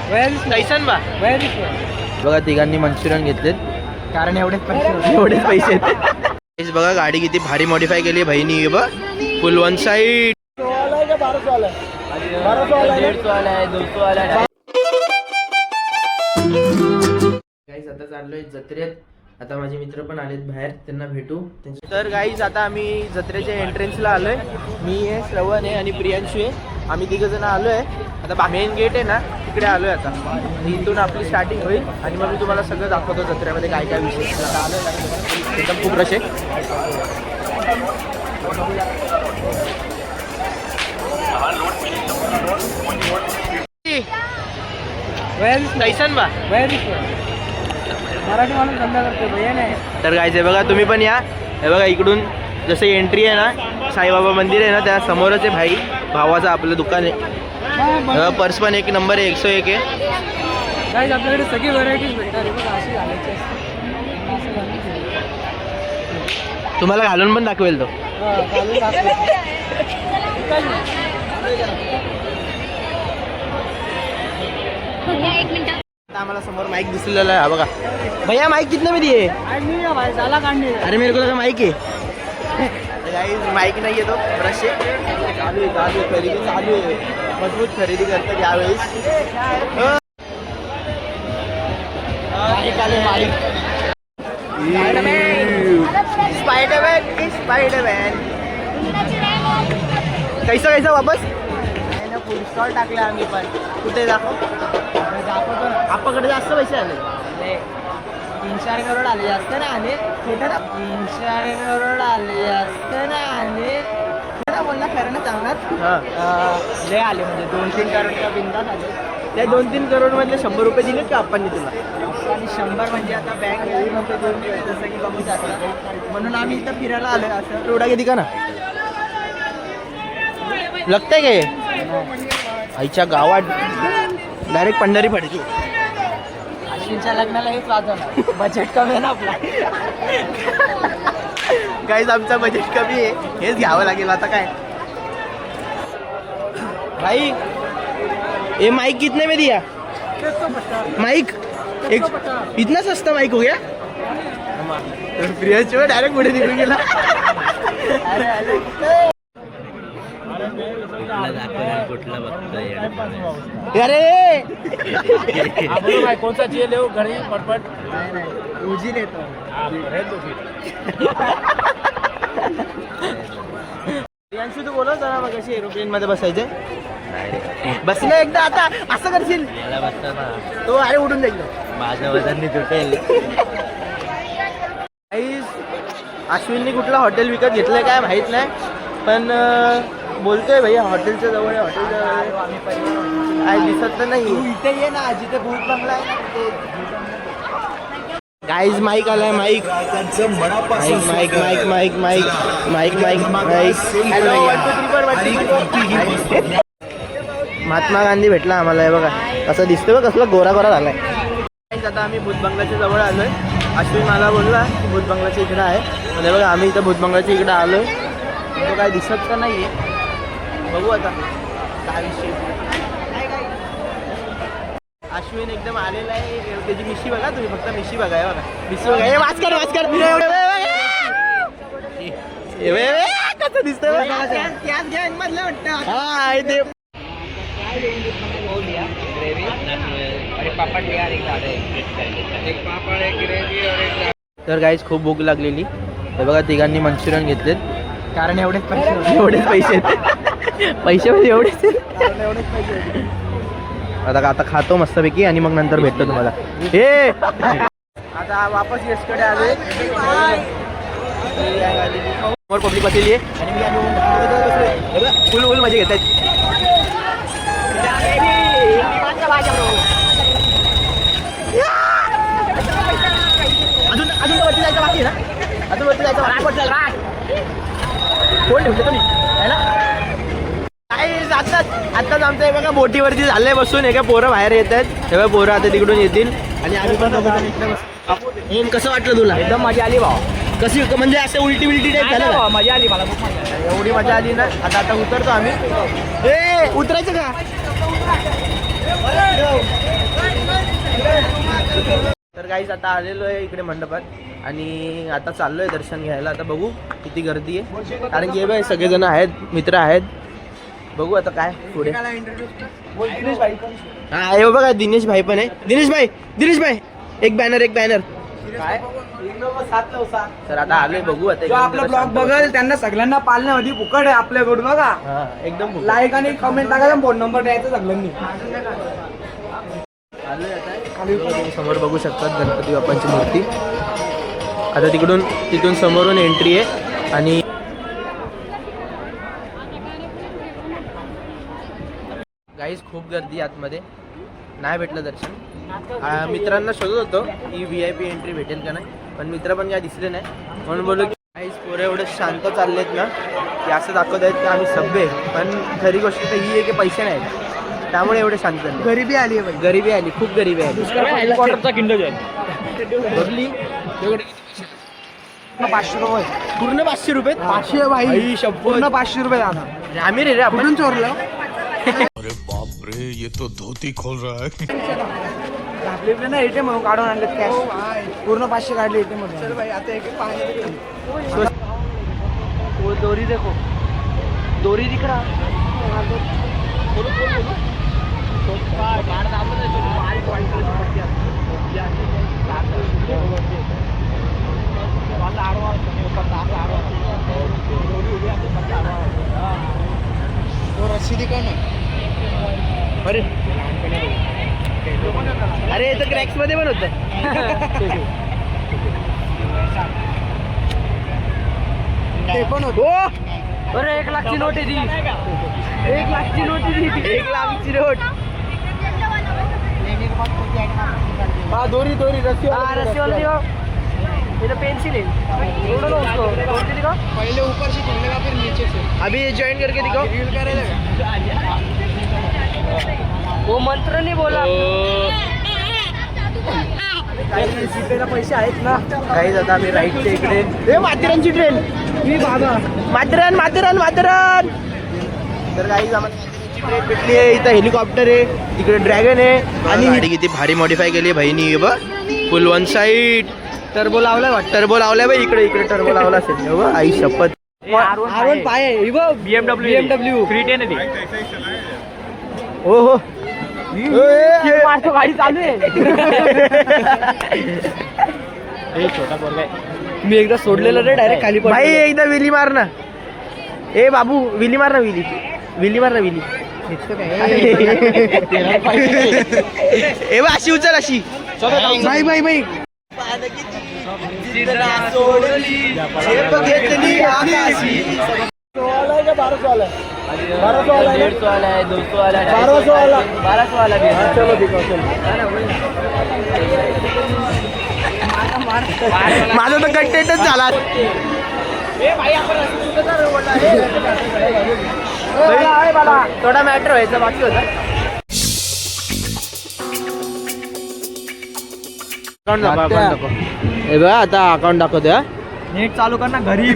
कैसन बा बघा तिघांनी मंचुरियन घेतलेत कारण एवढेच पैसे आहेत. बघा गाडी किती भारी मॉडिफाय केली आहे बहिणी. बघ फुल वन साइड. आता चाललोय जत्रेत. आता माझे मित्र पण आलेत बाहेर, त्यांना भेटू. तर गाईज आता आम्ही जत्रेच्या एंट्रन्सला आलोय. मी आहे, श्रवण आहे आणि प्रियांशू आहे. आम्ही तिघ जण आलोय. आता मेन गेट आहे ना तिकडे आलोय. आता इथून आपली स्टार्टिंग होईल आणि मग मी तुम्हाला सगळं दाखवतो जत्रेमध्ये काय काय विषय. आता आलोय एकदम खूप रश आहे. कैसन बा मराठी माणूस धंदा करतो भैया नाही. तर गायचं बघा तुम्ही पण या. हे बघा इकडून जसं एंट्री आहे ना साईबाबा मंदिर आहे ना त्या समोरच आहे भाई भावाचं आपलं दुकान आहे. पर्स पण एक नंबर आहे 101 आहे. गाईज आपल्याकडे सगळी व्हरायटीज भेटतात. तुम्हाला घालून पण दाखवेल तो. आम्हाला समोर माइक दिसलेला आहे. बघा भैया माइक कितने में दिए? अरे मेरे को लगा माइक है. माइक नाही आहे तो ब्रश आहे. चालू आहे खरेदी चालू आहे. मजबूत खरेदी करतात यावेळेस. स्पायडरमॅन कैसा वापस फुल स्टॉल टाकला आम्ही पण. कुठे दाखवतो आपल्याकडे जास्त पैसे आले. 3-4 करोड आले जास्त ना. आले 3-4 करोड आले जास्त ना. आले बोलला खरं ना सांगणार लय आले म्हणजे 2-3 करोडच्या बिंदात आले. त्या 2-3 करोड मधले 100 रुपये दिलेत का आपण तुला? आणि 100 म्हणजे आता बँक देऊन जसं की बघू शकता. म्हणून आम्ही इथं फिरायला आलो. असं एवढा किती का ना लगतंय काय आईच्या गावात डायरेक्ट पंढरी पडते. अश्विनच्या लग्नाला हेच वाजवणार. बजेट कमी आहे ना आपला. गाईज आमचा बजेट कमी आहे. हेच घ्यावं लागेल आता काय. भाई ये माइक कितने में दिया? माइक एक इतना सस्ता माइक हो गया. प्रियांश डायरेक्ट पुढे निघून गेला. कुठला बघतोय अरे कोणता चाहिए ले घरी पटपट उजी लेतो. प्रियांशू तू बोलव जरा मग कशी एरोप्लेन मध्ये बसायचे. बसलं एकदा आता असं करशील तो अरे उडून जाईल. माझं वजन तुटेल. अश्विननी कुठला हॉटेल विकत घेतलंय काय माहित नाही पण बोलतोय भैया हॉटेलच्या जवळ आहे. हॉटेलच्या जवळ काय दिसत तर नाही. इथे ये ना जिथे भूत बंगला आहे ना. गाईज माईक आलाय. Mike mike mike mike mike mike mike Mahatma Gandhi भेटला आम्हाला. आहे बघा कसं दिसतोय बघ कसला गोरा गोरा झालाय. आता आम्ही भूत बंगल्याच्या जवळ आलोय. अश्विन मला बोलला की भूत बंगल्याच्या इकडे आहे. म्हणजे बघा आम्ही इथं भूत बंगल्याच्या इकडे आलोय. तो काय दिसत का नाहीये बघू आता काय विषय. अश्विन एकदम आलेला आहे. त्याची मिशी बघा तुम्ही फक्त मिशी बघा. बघा मिशी बघा. हे वाच कर कसं दिसतंय. तर गाईज खूप भूक लागलेली. हे बघा तिघांनी मंचुरियन घेतलेत कारण एवढेच पैसे पैसे म्हणजे एवढेच. आता खातो मस्तपैकी आणि मग नंतर भेटतो तुम्हाला. हे आता वापस यशकडे आलोय. पब्लिक बसलेली आहे आणि मी फुल मजा घेत आहेत. अजून वरती जायचं बाकी आहे ना. अजून वरती जायचं कोण ठेवते तुम्ही आहे ना. आत्ताच आमचं हे बघा बोटीवरती झालंय बसून. एका पोरं बाहेर येत आहेत. तेव्हा पोरं आता तिकडून येतील आणि आम्ही पण. कसं वाटलं तुला? एकदम मजा आली भाऊ. कशी म्हणजे असं उलटी टाईप झालं. मजा आली मला खूप. एवढी मजा आली ना. आता उतरतो आम्ही. उतरायचं का? तर गाईज आता आलेलो आहे इकडे मंडपात आणि आता चाललोय दर्शन घ्यायला. आता बघू किती गर्दी आहे, कारण की हे बघ सगळेजण आहेत, मित्र आहेत. बघू आता काय पुढे. हा हे बघा दिनेश भाई पण आहे. दिनेश भाई एक बॅनर काय तर आता आलोय. बघू आता आपला ब्लॉग बघल त्यांना सगळ्यांना पालण्यामध्ये फुकट आहे आपल्याकडून बघा. एकदम लाईक आणि कमेंट टाकायला फोन नंबर द्यायचा सगळ्यांनी. आलोय आता समोर बघू शकतात गणपती बाप्पांची मूर्ती. आता तिथून समोरून एंट्री आहे आणि गाईज खूप गर्दी आतमध्ये, नाही भेटलं दर्शन. मित्रांना शोधत होतो की VIP एंट्री भेटेल का नाही, पण मित्र पण काय दिसले नाही. म्हणून बोललो की गाईज पोरं एवढं शांत चाललेत ना की असं दाखवत आहेत की आम्ही सभ्य आहे, पण खरी गोष्ट तर ही आहे की पैसे नाहीत, त्यामुळे एवढे शांत चालले. गरिबी आली आहे, गरिबी आली, खूप गरिबी आली. बघली 500 रुपये पूर्ण 500 रुपये. 500 भाई पूर्ण 500 रुपये दादा. आम्ही रे आपण कुठून चोरलं? अरे बाप रे, ये तो धोती खोल रहा है. आपले ना ATM म्हणून काढून आणले कॅश पूर्ण 500 काढले ATM मधून. चल भाई आता एक पाणी. वो दोरी देखो, दोरी दिख रहा. रस्सी का ना. अरे याचं क्रॅक्स मध्ये पण होतं. ते पण होतो. अरे 1 लाखची नोट आहे ती. 1 लाखची नोट आहे ती. 1 लाखची नोट. हा दोरी रस्सी रस्सी ये तो पेंसिल है. छोड़ो ना उसको. तोड़ के दिखाओ. पहले ऊपर से खोलेगा फिर नीचे से. अभी ये ज्वाइन करके दिखाओ. रील करेगा. वो मंत्र नहीं बोला. सीपेला पैसे आहेत ना. काही आता आम्ही राईटच्या इकडे. हे माथेरानची ट्रेन. ही बाबा माथेरान. तर काही आम्हाला ट्रेन भेटली आहे. इथं हेलिकॉप्टर आहे, तिकडे ड्रॅगन आहे आणि गाडी किती भारी मॉडिफाय केली आहे भाईनी. बघ फुल 1 साईड टर्बो लावलाय वाटतं. टर्बो लावलाय बाई. इकडे टर्बो लावला असेल. बघ आई शपथ. R1 पाय आहे. ही बघ BMW 310 आहे ती. हो गाडी चालू आहे. मी एकदा सोडलेलं रे डायरेक्ट खाली पडलो. भाई एकदा विली मार ना. ए बाबू विली मार ना. विली मार ना. विली ए बा अशी उचल अशी. बाई घेतली आकाशी. 1200 वाला है, 150 वाला है, 200 वाला है, 1200 वाला भी है. चलो दिखाओ. माझा तर कंटेंटच झाला. थोडा मॅटर व्हायचा बाकी होता. अकाउंट दाखव. हे बघा आता अकाउंट दाखवतो. नेट चालू कर ना घरी.